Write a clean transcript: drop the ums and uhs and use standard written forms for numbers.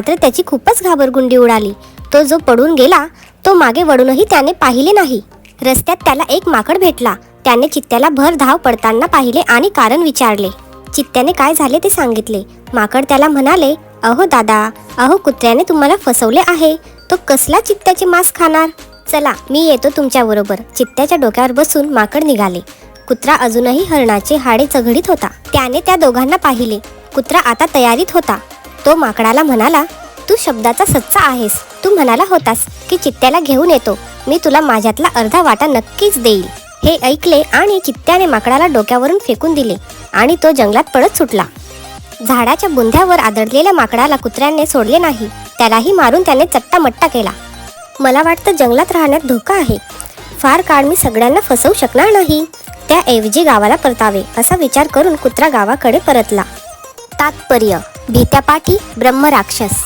मात्र त्याची खूपच घाबरगुंडी उडाली. तो जो पडून गेला तो मागे वळूनही त्याने पाहिले नाही. रस्त्यात त्याला एक माकड भेटला. त्याने चित्त्याला भर धाव पडताना पाहिले आणि कारण विचारले. चित्त्याने काय झाले ते सांगितले. माकड त्याला म्हणाले, अहो दादा, अहो कुत्र्याने तुम्हाला फसवले आहे. तो कसला चित्त्याचे मांस खाणार? चला मी येतो तुमच्या बरोबर. चित्त्याच्या डोक्यावर बसून माकड निघाले. कुत्रा अजूनही हरणाचे हाडे चघळीत होता. त्याने त्या दोघांना पाहिले. कुत्रा आता तयारीत होता. तो माकडाला म्हणाला, तू शब्दाचा सच्चा आहेस. तू म्हणाला होतास की चित्त्याला घेऊन येतो. मी तुला माझ्यातला अर्धा वाटा नक्कीच देईल. हे ऐकले आणि चित्त्याने माकडाला डोक्यावरून फेकून दिले आणि तो जंगलात पळत सुटला. झाडाच्या बुंध्यावर आदळलेल्या माकडाला कुत्र्याने सोडले नाही. त्यालाही मारून त्याने चट्टामट्टा केला. मला वाटतं जंगलात राहण्यात धोका आहे. फार काळ मी सगळ्यांना फसवू शकणार नाही. त्याऐवजी गावाला परतावे असा विचार करून कुत्रा गावाकडे परतला. तात्पर्य: भीत्यापाठी ब्रह्मराक्षस.